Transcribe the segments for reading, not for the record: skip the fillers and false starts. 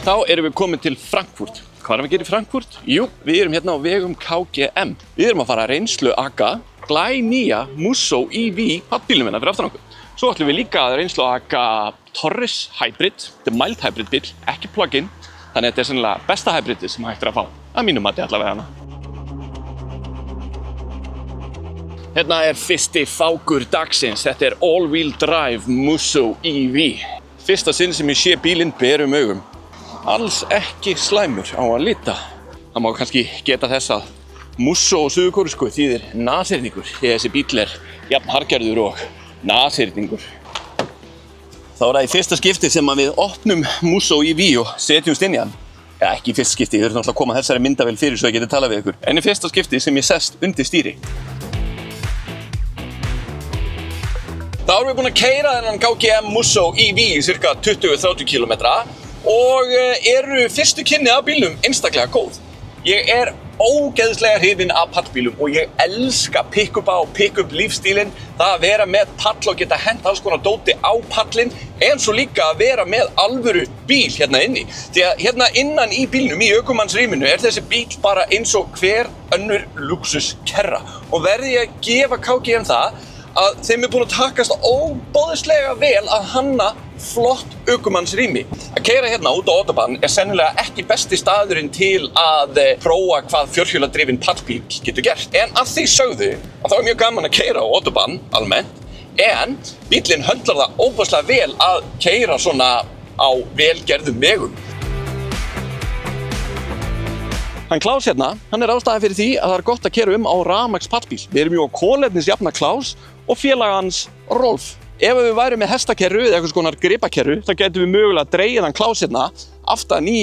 Þá erum við komin til Frankfurt. Hvað erum við að gera í Frankfurt? Jú, við erum hérna á vegum KGM. Við erum að fara að reynslu aga glænýja Musso EV pappbílum hérna fyrir aftan okkur. Svo ætlum við líka að reynslu aga Torres Hybrid. Þetta er mild hybrid bíl, ekki plug-in. Þannig að þetta er sennilega besta hybridið sem hægt er að fá. Að mínum mati allavega hana. Hérna er fyrsti fákur dagsins. Þetta er all-wheel drive Musso EV. Fyrsta sinn sem ég sé bílinn berum augum. Alls ekki slæmur á að lita. Það má kannski geta þess að Musso og suðurkóresku þýðir nashyrningur. Þessi bíl er jafn harðgerður og nashyrningur. Þá er það í fyrsta skipti sem við opnum Musso EV og setjumst inn í hann. Ja, ekki í fyrsta skipti, ég þurfti náttúrulega að koma þessari myndavél fyrir svo ég geti talað við ykkur. En í fyrsta skipti sem ég sest undir stýri. Þá erum við búin að keyra þennan KGM Musso EV í cirka 20-30 km og eru fyrstu kynni af bílnum einstaklega góð. Ég er ógeðslega hrifinn af pallbílum og ég elska pick-upa og pick-up lífstílinn. Það að vera með pall og geta hent alls konar dóti á pallinn en svo líka að vera með alvöru bíl hérna inni. Því að hérna innan í bílnum, í ökumannsrýminu, er þessi bíl bara eins og hver önnur luxuskerra. Og verði ég að gefa KGM það að þeim er búin að takast óbóðislega vel að hanna flott ökumannsrými. Að keyra hérna út á autobahn er sennilega ekki besti staðurinn til að prófa hvað fjórhjóladrifinn pallbíl getur gert. En að því sögðu að þá er mjög gaman að keyra á autobahn almennt, en bílinn höndlar það óbóðislega vel að keyra svona á velgerðum vegum. Hann Klaus hérna, hann er ástæðan fyrir því að það er gott að keyra á rafmagns pallbíl. Við erum jú á kolefnisjafna Klaus og félaga hans Rolf. Ef við værum með hestakerru eða eitthvað konar gripakerru, þá getum við mögulega dregið hann Klaus hérna aftan í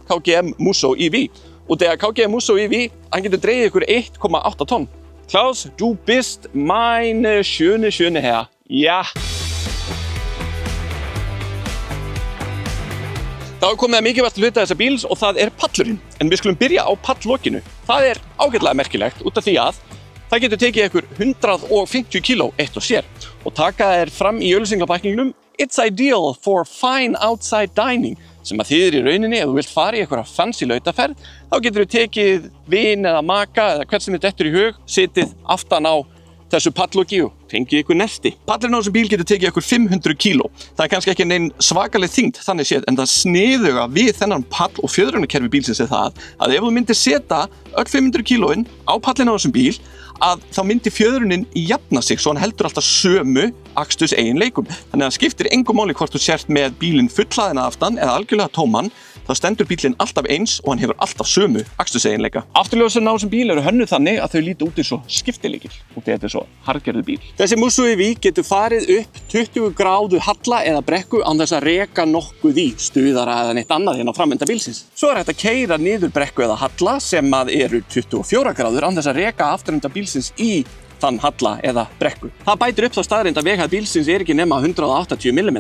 KGM Musso EV. Og þegar KGM Musso EV, hann getur dregið ykkur 1,8 tonn. Klaus, du bist meine schöne Herr. Ja. Þá er komið að mikilvægt hluta þessa bíls og það er pallurinn. En við skulum byrja á palllokinu. Það er ágætlega merkilegt út af því að það getur tekið ykkur 150 kíló eitt og sér. Og taka þær fram í auglýsingapakningnum It's ideal for fine outside dining, sem að þýðir í rauninni ef þú vilt fara í eitthvað fancy lautaferð, þá getur þú tekið vin eða maka eða hvert sem þér dettur í hug, sitið aftan á þessu palloki og fengið ykkur nesti. Pallurinn á þessum bíl getur tekið ykkur 500 kíló. Það er kannski ekki neinn svakaleg þyngd þannig séð, en það sniðuga við þennan pall og fjöðrunarkerfi bílsins er það að ef þú myndir setja öll 500 kílóin á pallinn á þessum bíl, að þá myndi fjöðrunin jafna sig svo hann heldur alltaf sömu aksturs eiginleikum. Þannig að það skiptir engu máli hvort þú sért með bílinn fullaðina aftan eða algjörlega tóman, þá stendur bílinn alltaf eins og hann hefur alltaf sömu aksturs eiginleika. Afturljósin á þessum bíl eru hönnuð þannig að þau líta út eins og skiptilykil og þetta er svo harðgerður bíl. Þessi Musso EV getur farið upp 20 gráðu halla eða brekku án þess að reka nokkuð í stuðara eða neitt annað hérna á framenda bílsins. Svo er hægt að keyra niður brekku eða halla sem að eru 24 gráður án þess að reka afturenda bílsins í þann halla eða brekku. Það bætir upp þá staðreynd að veghæð bílsins er ekki nema 180 mm.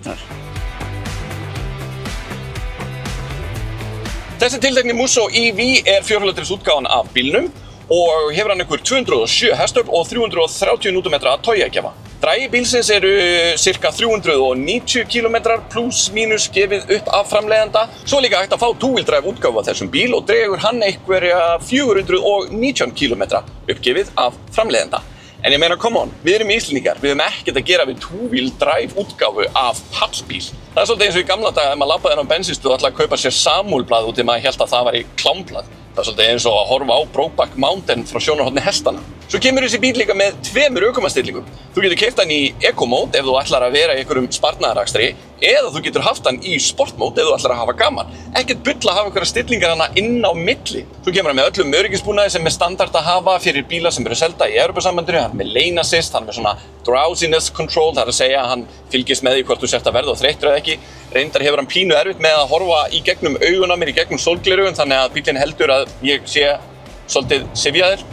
Þessi tiltekni Musso EV er fjórhjóladrifs útgáfan af bílnum og hefur hann ykkur 207 hestöfl og 330 Nm að togagjafa. Dragi bílsins eru cirka 390 km pluss mínus gefið upp af framleiðanda. Svo er líka hægt að fá two-wheel drive útgáfu af þessum bíl og dregur hann einhverja 419 km uppgefið af framleiðanda. En ég meina, come on, við erum Íslendingar, við höfum ekkert að gera við two-wheel drive útgáfu af pallbíl. Það er svolítið eins og í gamla daga ef maður labbaði inn á bensinstöð og ætlaði að kaupa sér samúlblað út í maður hélt að það væri klámblað. Það er svolítið eins og að horfa á Brokeback Mountain frá sjónarhorni hestana. Svo kemur þessi bíl líka með 2 ökumannstillingum. Þú getur keypt hann í Eco-mód ef þú ætlar að vera í einhverjum sparnaðarakstri eða þú getur haft hann í Sport-mód ef þú ætlar að hafa gaman. Ekkert bull að hafa einhverja stillingar hana inn á milli. Svo kemur hann með öllum öryggisbúnaði sem er standard að hafa fyrir bíla sem eru selda í Evrópusambandinu. Hann er með lane assist, hann er með svona drowsiness control, það er að segja að hann fylgist með því hvort þú sért að verða þreyttur eða ekki. Reyndar hefur hann pínu erfitt með að horfa í gegnum augun á mér, í gegnum sólgleraugun, þannig að bílinn heldur að ég sé svolítið syfjaður.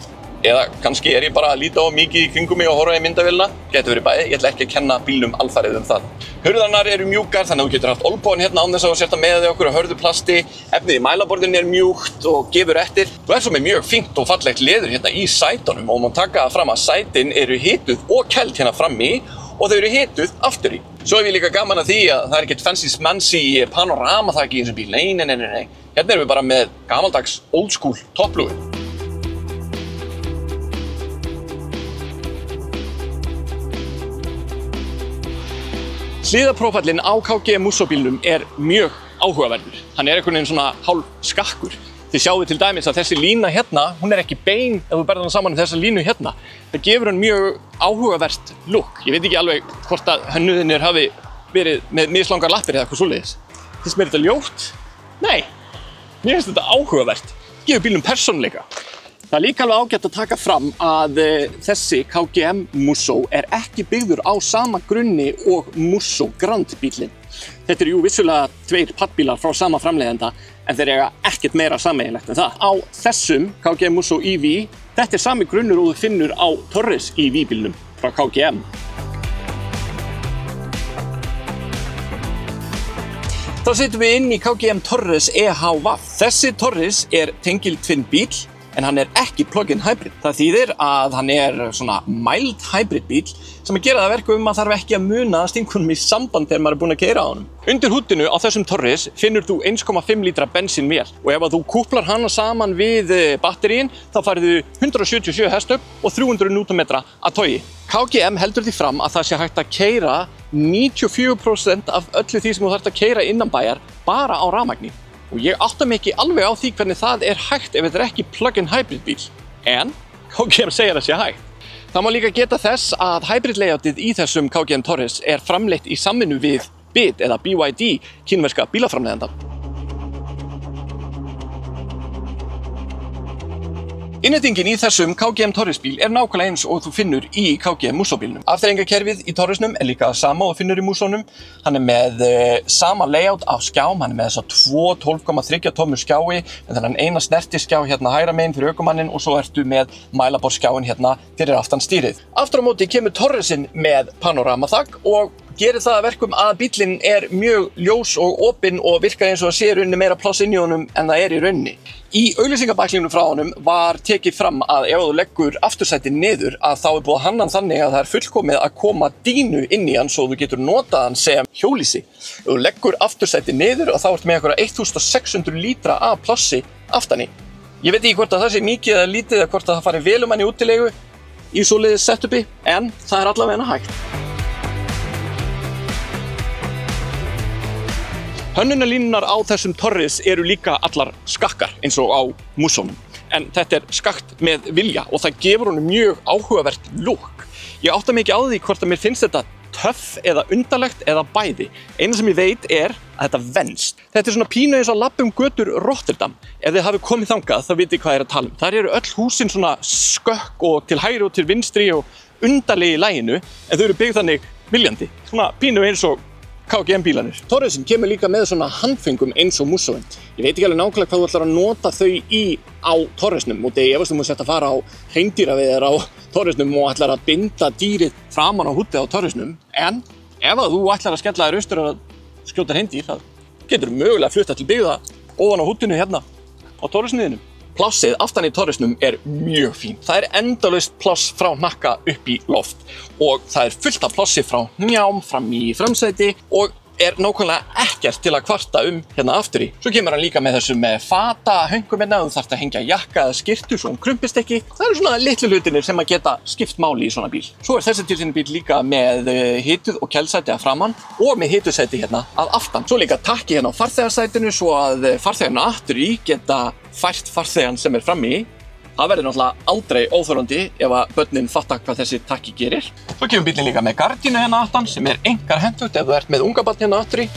Eða kannski er ég bara að líta á mikið í kringum mig og horfa í myndavélina. Gæti verið bæði, ég ætla ekki að kenna bílnum alfarið það. Hurðarnar eru mjúkar, þannig að þú getur haft olnbogann hérna án þess að setja með þig okkur á hörðu plasti. Efnið í mælaborðinu er mjúkt og gefur eftir. Þú er svo með mjög fínt og fallegt leður hérna í sætunum og má taka það fram að sætin eru hituð og kæld hérna frammi og þau eru hituð aftur í. Svo hef ég líka gaman að því að það ekkert fancy panoramaþak í þessum bíl. Nei. Hérna erum við bara með gamaldags old school topplúi. Hliðarprófallinn á KGM Musso bílnum er mjög áhugaverður. Hann er einhvern veginn svona hálf skakkur. Þið sjáu til dæmis að þessi lína hérna, hún er ekki bein ef þú berð hana saman með þessa línu hérna. Það gefur hann mjög áhugavert look. Ég veit ekki alveg hvort að hönnuðinir hafi verið með mislangar lappir eða eitthvað svoleiðis. Finnst mér þetta ljótt? Nei, mér finnst þetta áhugavert. Gefur bílnum persónuleika. Það er líka alveg ágætt að taka fram að þessi KGM Musso er ekki byggður á sama grunni og Musso Grand bílinn. Þetta eru jú vissulega tveir paddbílar frá sama framleiðanda en þeir eiga ekkert meira sameiginlegt en það. Á þessum KGM Musso EV, þetta er sami grunnur og þú finnur á Torres EV bílnum frá KGM. Þá setjum við inn í KGM Torres EHV. Þessi Torres er tengiltvinn bíl en hann er ekki plug-in hybrid. Það þýðir að hann er svona mild hybrid bíl sem að gera það verkum að þarf ekki að muna stinkunum í samband þegar maður er búinn að keyra á honum. Undir húddinu á þessum Torres finnur þú 1,5 lítra bensínvél og ef að þú kúplar hana saman við batteríin þá færðu 177 hestöfl og 300 Nm að togi. KGM heldur því fram að það sé hægt að keyra 94% af öllu því sem þú þarft að keyra innan bæjar bara á rafmagni. Og ég átta mig ekki alveg á því hvernig það er hægt ef þetta er ekki plug-in hybrid bíl. En KGM segir að sé hægt. Það má líka geta þess að hybrid layoutið í þessum KGM Torres er framleitt í samvinnu við BYD eða BYD, kínverska bílaframleiðanda. Innréttingin í þessum KGM Torres bíl er nákvæmlega eins og þú finnur í KGM Musso bílnum. Afþreyingarkerfið í Torresnum er líka sama og þú finnur í Mussonum. Hann er með sama layout af skjám, hann er með þessa 12,3 tómu skjái, með þennan eina snertiskjá hérna hægra megin fyrir ökumanninn og svo ertu með mælaborðskjáin hérna fyrir aftan stýrið. Aftur á móti kemur Torresinn með panoramaþak og gerir það að verkum að bílinn er mjög ljós og opinn og virkar eins og að sé í rauninni meira pláss inn í honum en það er í rauninni. Í auglýsingabæklingnum frá honum var tekið fram að ef þú leggur aftursætið niður að þá er búið að hanna hann þannig að það er fullkomið að koma dínu inn í hann svo þú getur notað hann sem hjólhýsi. Ef þú leggur aftursætið niður og þá ertu með einhverja 1600 lítra af plássi aftan í. Ég veit ekki hvort að það sé mikið eða lítið eða hvort að það fari vel um hann í útilegu í svoleiðis setupi en það er allavega hægt. Hönnunarlínurnar á þessum Torres eru líka allar skakkar eins og á Mussonum. En þetta er skakkt með vilja og það gefur honum mjög áhugavert look. Ég átta mig ekki á því hvort að mér finnst þetta töff eða undarlegt eða bæði. Eina sem ég veit er að þetta venst. Þetta er svona pínu eins og labba götur Rotterdam. Ef þið hafi komið þangað þá vitið hvað ég er að tala um. Þar eru öll húsin svona skökk og til hægri og til vinstri og undarlegi í laginu en þau eru byggð þannig viljandi. Svona pínu eins og KGM bílanir. Torresinn kemur líka með svona handföngum eins og Mussoinn. Ég veit ekki alveg nákvæmlega hvað þú ætlar að nota þau á Torresnum og þegar ég efast að setja að fara á hreindýraveiðar á Torresnum og ætlar að binda dýrið framan á húddið á Torresnum. En ef þú ætlar að skella þér austur að skjóta hreindýr, þá getur mögulega að flutta til byggða ofan á húddinu hérna á Torresniðinum. Plássið aftan í Torresnum er mjög fínt. Það er endalaust pláss frá hnakka upp í loft og það er fullt af plássi frá hnjám fram í framsæti og er nákvæmlega ekkert til að kvarta hérna aftur í. Svo kemur hann líka með þessum fatahöngum hérna, þú þarft að hengja jakka eða skyrtu svo hún krumpist ekki. Það eru svona litlu hlutinir sem að geta skipt máli í svona bíl. Svo er þessi tilsynni bíl líka með hituð og kjælsæti að framan og með hituðsæti hérna að aftan. Svo líka takki hérna á farþegarsætinu svo að farþegarna aftur í geta fært farþegan sem er frammi í. Það verður náttúrulega aldrei óþolandi ef að börnin fatta hvað þessi takki gerir. Svo kemur bílinn líka með gardínu hérna aftan sem er einkar hentugt ef þú ert með unga barn hérna aftur í.